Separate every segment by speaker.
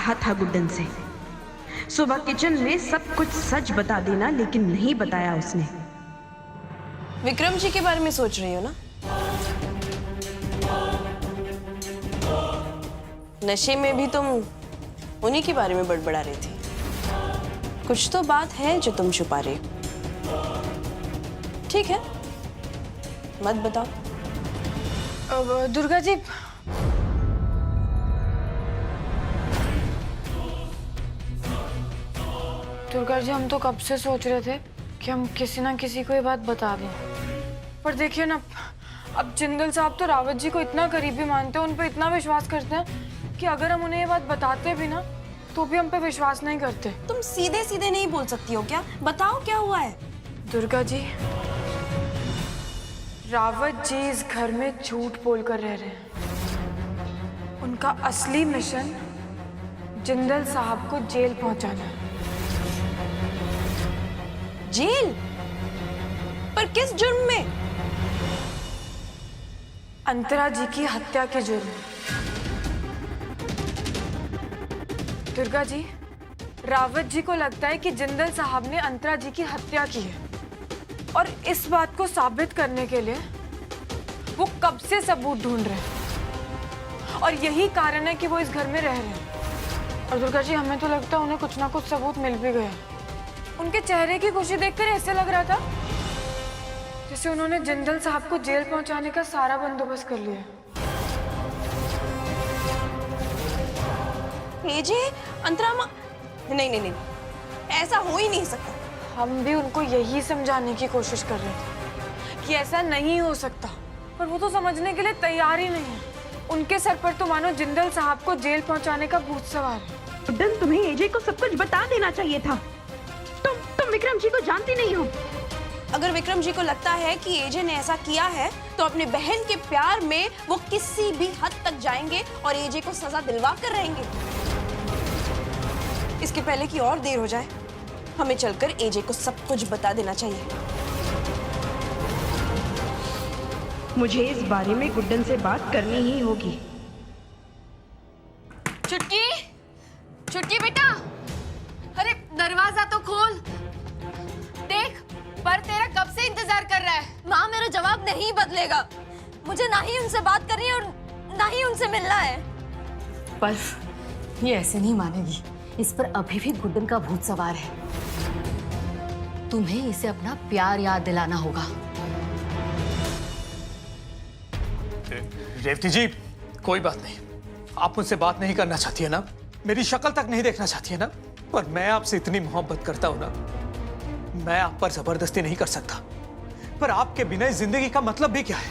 Speaker 1: कहा था गुड्डन से, सुबह किचन में सब कुछ सच बता देना, लेकिन नहीं बताया उसने।
Speaker 2: विक्रम जी के बारे में सोच रही हो ना? नशे में भी तुम उन्हीं के बारे में बड़बड़ा रही थी। कुछ तो बात है जो तुम छुपा रही हो। ठीक है, मत बताओ।
Speaker 3: दुर्गा जी, हम तो कब से सोच रहे थे कि हम किसी ना किसी को ये बात बता दें, पर देखिए ना, अब जिंदल साहब तो रावत जी को इतना करीबी मानते हैं, उन पे इतना विश्वास करते हैं कि अगर हम उन्हें ये बात बताते भी ना तो भी हम पे विश्वास नहीं करते।
Speaker 2: तुम सीधे सीधे नहीं बोल सकती हो क्या? बताओ क्या हुआ है?
Speaker 3: दुर्गा जी, रावत जी इस घर में झूठ बोलकर रह रहे हैं। उनका असली मिशन जिंदल साहब को जेल पहुंचाना है।
Speaker 2: जेल? पर किस जुर्म में?
Speaker 3: अंतरा जी की हत्या के जुर्म में। दुर्गा जी, रावत जी को लगता है कि जिंदल साहब ने अंतरा जी की हत्या की है, और इस बात को साबित करने के लिए वो कब से सबूत ढूंढ रहे हैं, और यही कारण है कि वो इस घर में रह रहे हैं। और दुर्गा जी, हमें तो लगता है उन्हें कुछ ना कुछ सबूत मिल भी गया। उनके चेहरे की खुशी देखकर ऐसे लग रहा था जैसे उन्होंने जिंदल साहब को जेल पहुंचाने का सारा बंदोबस्त कर लिया।
Speaker 2: एजे, अंतरा माँ, नहीं, ऐसा हो ही नहीं सकता।
Speaker 3: हम भी उनको यही समझाने की कोशिश कर रहे थे कि ऐसा नहीं हो सकता, पर वो तो समझने के लिए तैयार ही नहीं है। उनके सर पर तो मानो जिंदल साहब को जेल पहुंचाने का भूत सवार है।
Speaker 1: गुड्डन, तुम्हें एजे को सब कुछ बता देना चाहिए था। तुम विक्रम जी को जानती नहीं हो।
Speaker 2: अगर विक्रम जी को लगता है कि एजे ने ऐसा किया है तो अपने बहन के प्यार में वो किसी भी हद तक जाएंगे और एजे को सजा दिलवा कर रहेंगे। इसके पहले कि और देर हो जाए, हमें चलकर एजे को सब कुछ बता देना चाहिए।
Speaker 1: मुझे इस बारे में गुड्डन से बात करनी ही होगी।
Speaker 4: छुटकी बेटा, अरे दरवाजा तो खोल। देख, पर तेरा कब से इंतजार कर रहा है।
Speaker 5: माँ, मेरा जवाब नहीं बदलेगा। मुझे ना ही उनसे बात करनी है और ना ही उनसे मिलना है।
Speaker 4: पर ये ऐसे नहीं मानेगी। इस पर अभी भी गुड्डन का भूत सवार है। तुम्हें इसे अपना प्यार याद दिलाना होगा।
Speaker 6: रेवती जी, कोई बात नहीं। आप मुझसे बात नहीं करना चाहती है ना, मेरी शक्ल तक नहीं देखना चाहती है ना, पर मैं आपसे इतनी मोहब्बत करता हूं ना, मैं आप पर जबरदस्ती नहीं कर सकता। पर आपके बिना इस जिंदगी का मतलब भी क्या है?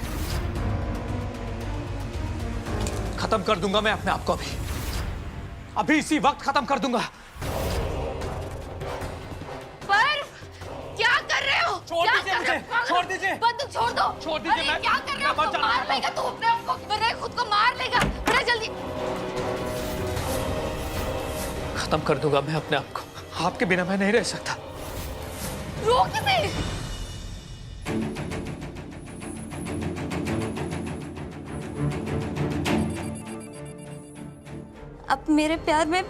Speaker 6: खत्म कर दूंगा मैं अपने आप को, अभी इसी वक्त खत्म कर दूंगा।
Speaker 4: पर क्या कर रहे हो?
Speaker 6: छोड़ दीजिए मुझे, छोड़ दीजिए।
Speaker 4: बंदूक छोड़ दो।
Speaker 6: छोड़ दीजिए।
Speaker 4: अरे क्या कर रहे हो? तो मार लेगा तू अपने आप को, बड़े खुद को मार लेगा। बड़े जल्दी
Speaker 6: खत्म कर दूंगा मैं अपने आप को। आपके बिना मैं नहीं रह सकता।
Speaker 4: रोक इसे।
Speaker 5: आप मेरे प्यार में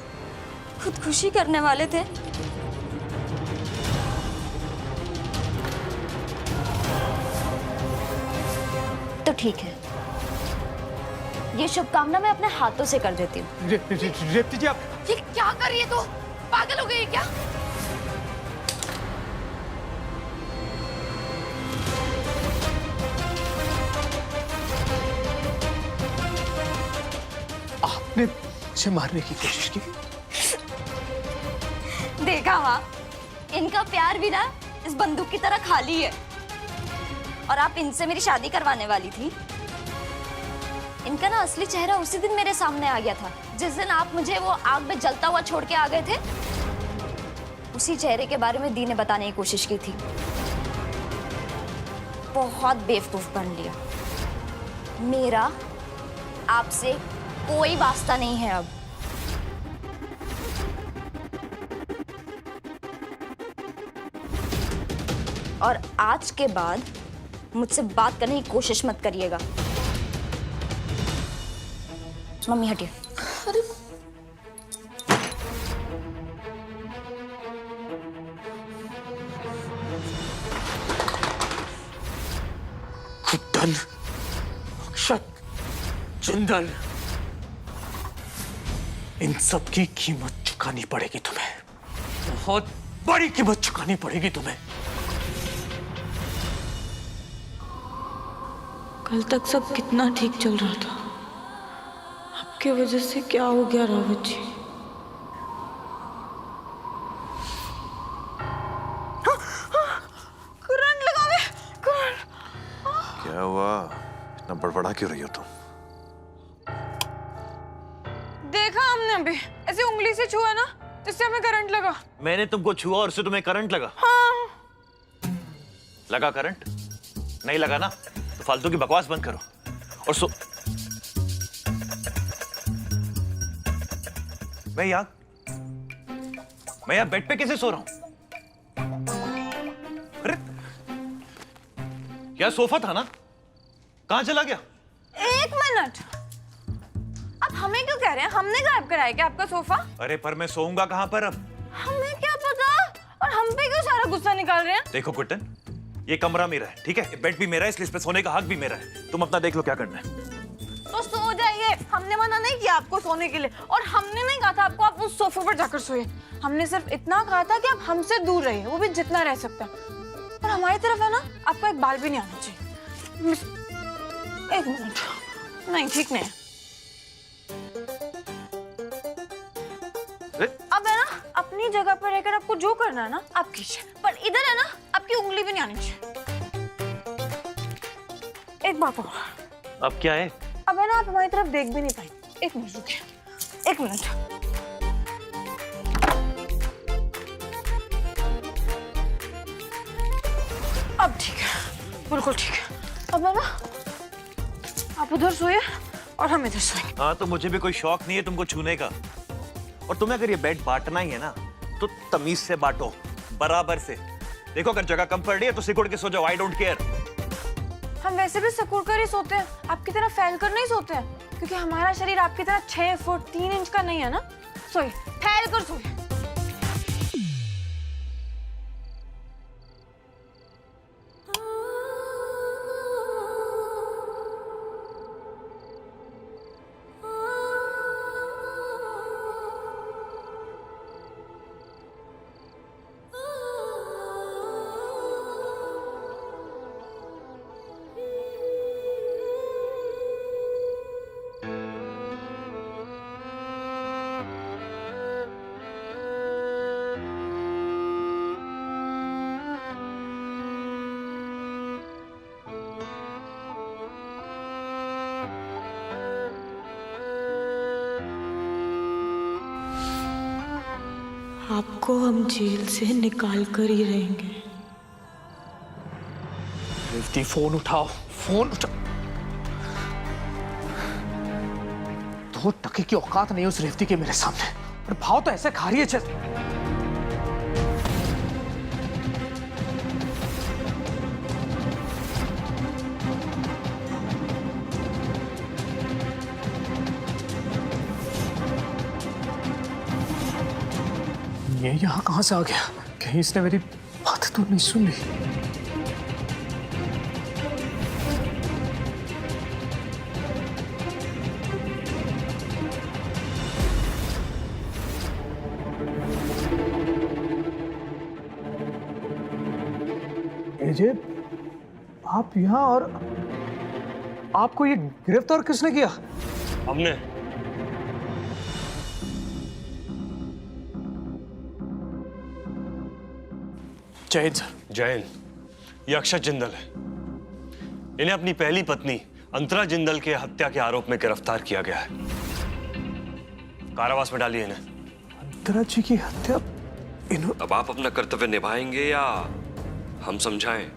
Speaker 5: खुदकुशी करने वाले थे। तो ठीक है, ये शुभकामना मैं अपने हाथों से कर देती हूँ।
Speaker 6: रेवती जी, आप
Speaker 4: ये क्या कर रही है तू? पागल हो गई क्या?
Speaker 6: आपने मुझे मारने की कोशिश की।
Speaker 5: देखा माँ, इनका प्यार भी ना इस बंदूक की तरह खाली है। और आप इनसे मेरी शादी करवाने वाली थी। इनका ना असली चेहरा उसी दिन मेरे सामने आ गया था, जिस दिन आप मुझे वो आग में जलता हुआ छोड़ के आ गए थे। उसी चेहरे के बारे में दी ने बताने की कोशिश की थी। बहुत बेवकूफ बन लिया। मेरा आपसे कोई वास्ता नहीं है अब। और आज के बाद मुझसे बात करने की कोशिश मत करिएगा। मम्मी हटिए।
Speaker 6: कीर्तन, अक्षत, जिंदल, इन सब की कीमत चुकानी पड़ेगी तुम्हें। बहुत बड़ी कीमत चुकानी पड़ेगी तुम्हें।
Speaker 3: कल तक सब कितना ठीक चल रहा था, आपके वजह से क्या हो गया रावत जी? करंट लगा ले, करंट।
Speaker 7: क्या हुआ? इतना बड़बड़ा क्यों रही हो तुम?
Speaker 3: देखा हमने अभी, ऐसे उंगली से छुआ ना, जिससे हमें करंट लगा।
Speaker 7: मैंने तुमको छुआ और उससे तुम्हें करंट लगा?
Speaker 3: हाँ।
Speaker 7: लगा करंट? नहीं लगा ना तो फालतू की बकवास बंद करो और मैं यहाँ बेड पे कैसे सो रहा हूं? अरे क्या सोफा था ना, कहां चला गया?
Speaker 3: एक मिनट, आप हमें क्यों कह रहे हैं? हमने गायब कराया क्या आपका सोफा?
Speaker 7: अरे पर मैं सोऊंगा कहां पर अब?
Speaker 3: हमें क्या पता, और हम पे क्यों सारा गुस्सा निकाल रहे हैं?
Speaker 7: देखो कुट्टन, ये कमरा मेरा है, ठीक है? बेड भी मेरा है, इसलिए इस पे सोने का हक भी मेरा है। तुम अपना देख लो क्या करना है।
Speaker 3: तो सो जाइए, हमने मना नहीं किया आपको सोने के लिए, और हमने नहीं कहा था आपको आप उस सोफे पर जाकर सोइए। हमने सिर्फ इतना कहा था कि आप हमसे दूर रहिए, वो भी जितना रह सकता है। और हमारी तरफ है ना, आपको एक बाल भी नहीं आना चाहिए। एक मिनट, नहीं ठीक नहीं है। अब है ना, अपनी जगह पर रहकर आपको जो करना है ना आप कीजिए, पर इधर है ना आपकी उंगली भी नहीं आनी चाहिए। एक बात और,
Speaker 7: अब क्या है?
Speaker 3: अब है ना आप हमारी तरफ देख भी नहीं पाएंगे। एक मिनट रुकिए, एक मिनट। अब ठीक है, बिल्कुल ठीक है। अब है ना आप उधर सोइए और हम इधर सोएंगे।
Speaker 7: हाँ तो मुझे भी कोई शौक नहीं है तुमको छूने का। और तुम्हें अगर ये बेड बांटना ही है ना तो तमीज से बांटो, बराबर से। देखो अगर जगह कम पड़ रही है तो सिकुड़ के सो जाओ, आई डोंट केयर।
Speaker 3: हम वैसे भी सिकुड़ कर ही सोते हैं, आपकी तरह फैल कर नहीं सोते हैं, क्योंकि हमारा शरीर आपकी तरह 6 फुट 3 इंच का नहीं है ना। सोइए, फैल कर सोइए। आपको हम जेल से निकाल कर ही रहेंगे।
Speaker 6: रेवती फोन उठाओ, फोन उठाओ। 2 टके की औकात नहीं उस रेवती के मेरे सामने, और भाव तो ऐसे खा रही है जैसे। ये यहाँ कहां से आ गया? कहीं इसने मेरी बात तो नहीं सुन ली? एजे, आप यहाँ, और आपको ये गिरफ्तार किसने किया?
Speaker 8: हमने।
Speaker 6: जय हिंद सर।
Speaker 8: जय हिंद। ये अक्षत जिंदल है। इन्हें अपनी पहली पत्नी अंतरा जिंदल के हत्या के आरोप में गिरफ्तार किया गया है। कारावास में डालिए इन्हें।
Speaker 6: अंतरा जी की हत्या?
Speaker 9: अब आप अपना कर्तव्य निभाएंगे या हम समझाएं?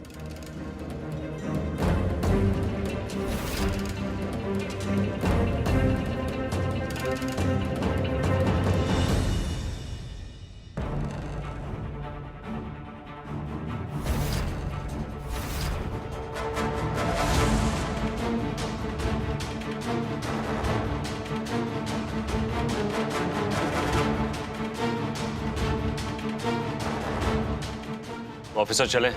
Speaker 8: ऑफिसर चले।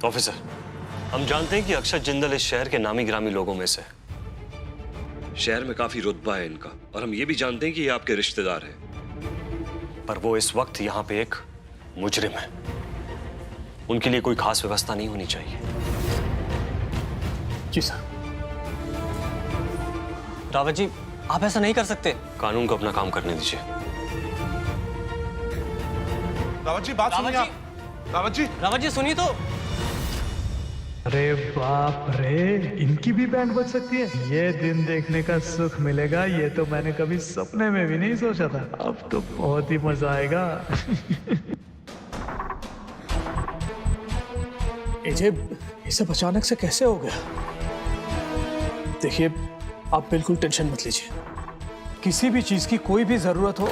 Speaker 8: ऑफिसर, हम जानते हैं कि अक्षत जिंदल इस शहर के नामी गिरामी लोगों में से।
Speaker 9: शहर में काफी रुतबा है इनका, और हम ये भी जानते हैं कि ये आपके रिश्तेदार हैं।
Speaker 8: पर वो इस वक्त यहाँ पे एक मुजरिम है। उनके लिए कोई खास व्यवस्था नहीं होनी चाहिए।
Speaker 6: जी सर।
Speaker 10: रावत जी, आप ऐसा नहीं कर सकते।
Speaker 8: कानून को अपना काम करने दीजिए।
Speaker 11: रावत जी बात सुनिए आप।
Speaker 10: रावत जी सुनिए तो।
Speaker 12: अरे बाप रे, इनकी भी बैंड बज सकती है। ये दिन देखने का सुख मिलेगा, ये तो मैंने कभी सपने में भी नहीं सोचा था। अब तो बहुत ही मजा आएगा।
Speaker 6: ये सब अचानक से कैसे हो गया? देखिए, आप बिल्कुल टेंशन मत लीजिए। किसी भी चीज की कोई भी जरूरत हो,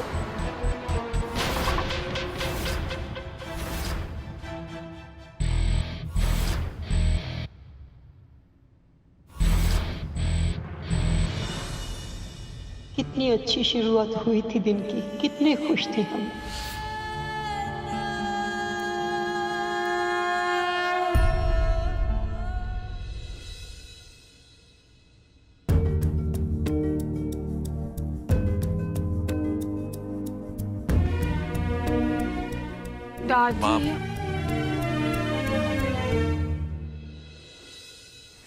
Speaker 13: कितनी अच्छी शुरुआत हुई थी दिन की, कितने खुश थे हम।
Speaker 3: दादी,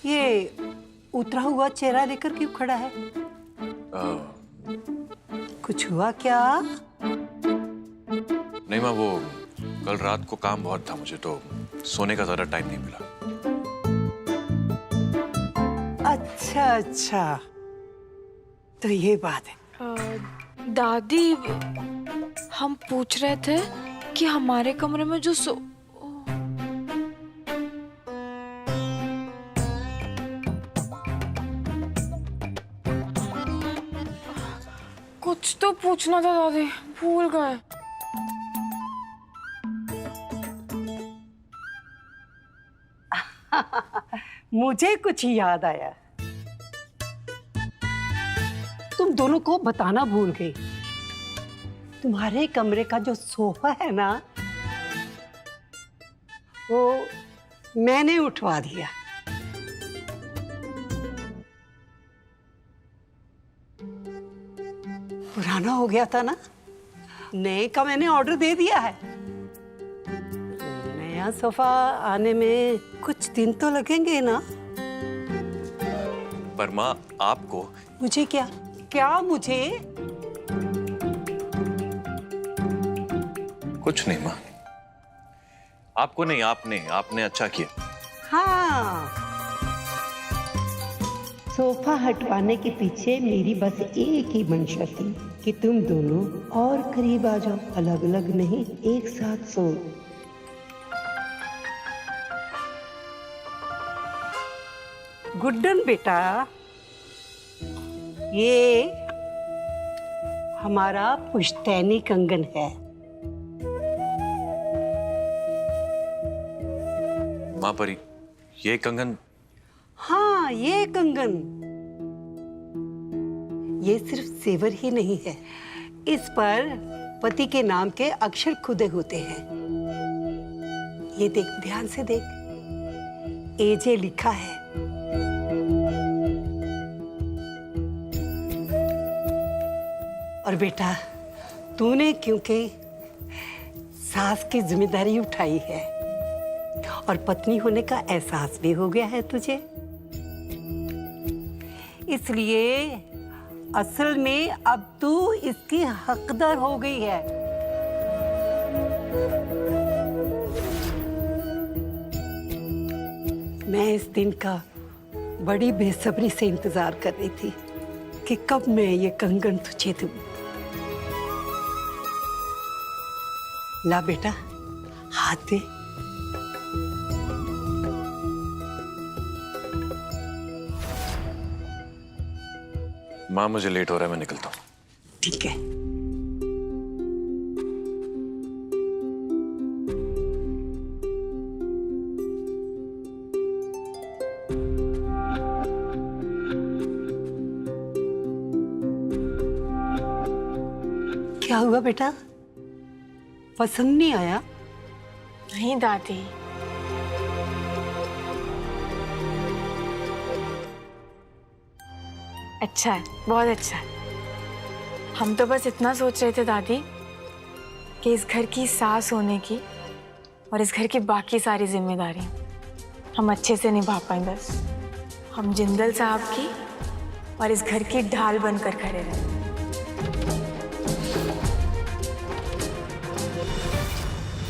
Speaker 13: ये उतरा हुआ चेहरा लेकर क्यों खड़ा है? कुछ हुआ क्या?
Speaker 11: नहीं माँ, वो कल रात को काम बहुत था मुझे, तो सोने का ज्यादा टाइम नहीं मिला।
Speaker 13: अच्छा अच्छा, तो ये बात है।
Speaker 3: दादी, हम पूछ रहे थे कि हमारे कमरे में जो कुछ तो पूछना था दादी, भूल गए।
Speaker 13: मुझे कुछ याद आया। तुम दोनों को बताना भूल गई। तुम्हारे कमरे का जो सोफा है ना, वो मैंने उठवा दिया। पुराना हो गया था ना, नए का मैंने ऑर्डर दे दिया है। नया सोफा आने में कुछ दिन तो लगेंगे ना।
Speaker 11: पर माँ, आपको
Speaker 13: मुझे क्या क्या मुझे?
Speaker 11: कुछ नहीं माँ, आपको नहीं, आपने अच्छा किया।
Speaker 13: हाँ, सोफा हटवाने के पीछे मेरी बस एक ही मंशा थी कि तुम दोनों और करीब आ जाओ, अलग अलग नहीं, एक साथ सो। गुड्डन बेटा, ये हमारा पुश्तैनी कंगन है।
Speaker 11: माँ परी, ये कंगन?
Speaker 13: हाँ, ये कंगन, ये सिर्फ जेवर ही नहीं है, इस पर पति के नाम के अक्षर खुदे होते हैं। ये देख, ध्यान से देख, एजे लिखा है। और बेटा, तूने क्योंकि सास की जिम्मेदारी उठाई है और पत्नी होने का एहसास भी हो गया है तुझे, इसलिए असल में अब तू इसकी हकदार हो गई है। मैं इस दिन का बड़ी बेसब्री से इंतजार कर रही थी कि कब मैं ये कंगन तुझे दूं। ला बेटा, हाथ दे।
Speaker 11: माँ, मुझे लेट हो रहा है, मैं निकलता हूँ।
Speaker 13: ठीक है। क्या हुआ बेटा, पसंद नहीं आया?
Speaker 3: नहीं दादी, अच्छा है, बहुत अच्छा है। हम तो बस इतना सोच रहे थे दादी कि इस घर की सास होने की और इस घर की बाकी सारी जिम्मेदारी हम अच्छे से निभा पाए। बस हम जिंदल साहब की और इस घर की ढाल बनकर खड़े रहे।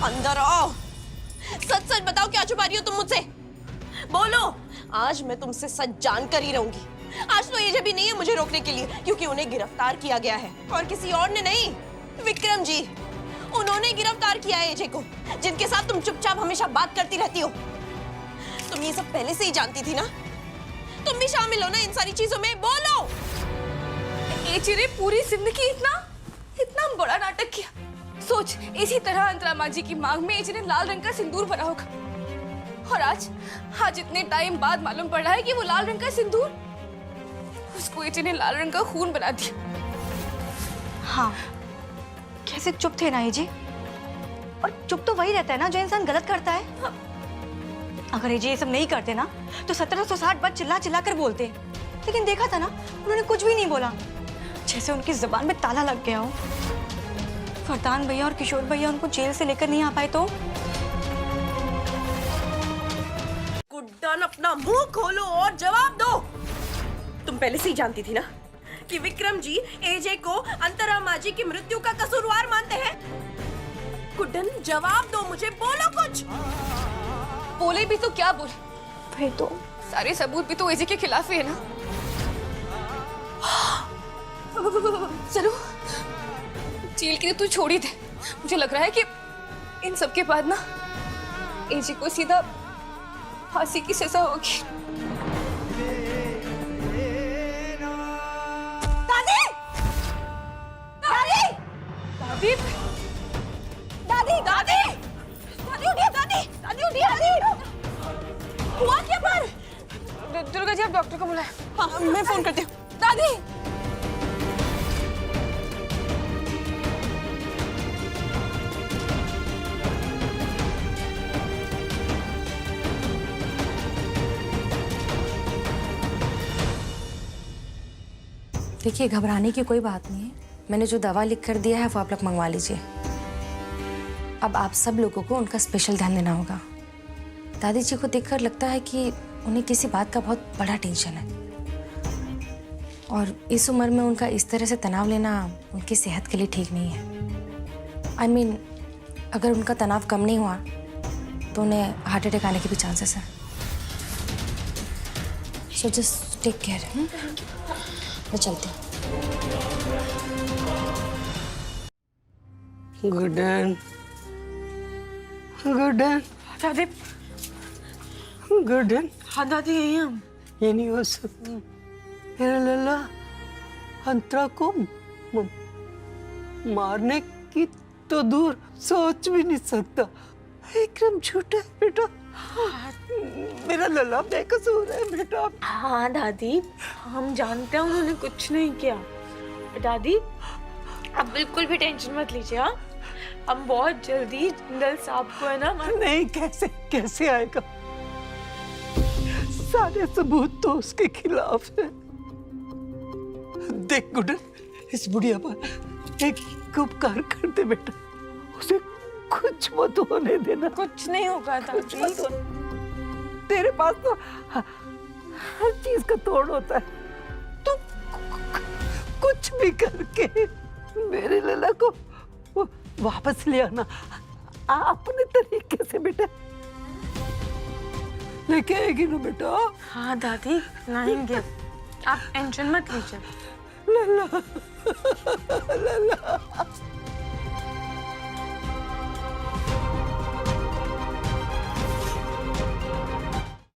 Speaker 2: अंदर आओ। सच सच बताओ, क्या छुपा रही हो तुम मुझसे? बोलो। आज मैं तुमसे सच जान कर ही रहूंगी। आज तो एजे भी नहीं है मुझे रोकने के लिए, क्योंकि उन्हें गिरफ्तार किया गया है और किसी और ने नहीं, विक्रम जी। उन्होंने गिरफ्तार किया है एजे को, जिनके साथ तुम चुपचाप हमेशा बात करती रहती हो। तुम ये सब पहले से ही जानती थी ना? तुम भी शामिल हो ना इन सारी चीजों में? बोलो।
Speaker 4: एजे ने पूरी जिंदगी इतना बड़ा नाटक किया। सोच, इसी तरह अंतरा माँ जी की मांग में एजे ने लाल रंग का सिंदूर भरा होगा, और आज इतने टाइम बाद मालूम पड़ रहा है कि वो लाल रंग का सिंदूर उसको एजे ने लाल रंग का खून बना दिया।
Speaker 5: हाँ, कैसे चुप थे ना एजे? और चुप तो वही रहता है ना जो इंसान गलत करता है। अगर एजे ये सब नहीं करते ना तो 1760 बार चिल्ला चिल्ला कर बोलते, लेकिन देखा था ना उन्होंने कुछ भी नहीं बोला, जैसे उनकी जुबान में ताला लग गया हो। फरदान भैया और किशोर भैया उनको जेल से लेकर नहीं आ पाए तो?
Speaker 2: गुड्डन, अपना मुंह खोलो और जवाब दो। तुम पहले से ही जानती थी ना कि विक्रम जी एजे को अंतरा माँ जी की मृत्यु का कसूरवार मानते हैं? गुड्डन, जवाब दो मुझे, बोलो कुछ।
Speaker 4: बोले भी तो क्या बोले,
Speaker 5: फिर तो
Speaker 4: सारे सबूत भी तो एजे के खिलाफ ही है ना। चलो, जेल के लिए तू छोड़ ही दे। मुझे लग रहा है कि इन सब के बाद ना एजे को सीधा फांसी की सजा होगी।
Speaker 5: दादी! दादी!
Speaker 4: दादी!
Speaker 5: दादी! दादी! दादी उठिए! दादी! दादी उठिए! दादी! हुआ क्या पर?
Speaker 3: दुर्गा जी, आप डॉक्टर को बुलाएं।
Speaker 2: हाँ, मैं फोन करती हूँ। दादी!
Speaker 14: देखिए, घबराने की कोई बात नहीं है। मैंने जो दवा लिख कर दिया है वो आप लोग मंगवा लीजिए। अब आप सब लोगों को उनका स्पेशल ध्यान देना होगा। दादी जी को देखकर लगता है कि उन्हें किसी बात का बहुत बड़ा टेंशन है, और इस उम्र में उनका इस तरह से तनाव लेना उनकी सेहत के लिए ठीक नहीं है। I mean, अगर उनका तनाव कम नहीं हुआ तो उन्हें हार्ट अटैक आने के भी चांसेस हैं। So just take care. मैं चलती हूँ।
Speaker 13: गुडन, गुडन,
Speaker 3: दादी।
Speaker 13: गुडन।
Speaker 3: हाँ दादी, यही हम।
Speaker 13: ये नहीं हो सकता। मेरा लल्ला अंतरा को मारने की तो दूर सोच भी नहीं सकता। एकदम झूठा है बेटा। मेरा लल्ला बेकसूर है बेटा।
Speaker 3: हाँ दादी, हम जानते हैं उन्होंने कुछ नहीं किया। दादी, आप बिल्कुल भी टेंशन मत लीजिए। हाँ, हम बहुत जल्दी जिंदल साहब को है ना।
Speaker 13: नहीं, कैसे आएगा? सारे सबूत तो उसके खिलाफ है। देख गुडन, इस बुढ़िया पर एक उपकार कर दे बेटा, उसे कुछ मत होने देना।
Speaker 3: कुछ नहीं होगा दादी।
Speaker 13: तेरे पास तो हर चीज का तोड़ होता है। तू कुछ भी करके मेरे लला को वापस ले आना अपने तरीके से बेटा। लेके आएगी ना बेटा?
Speaker 3: हाँ दादी, लाएंगे। आप टेंशन मत लीजिए।
Speaker 13: लला, लला।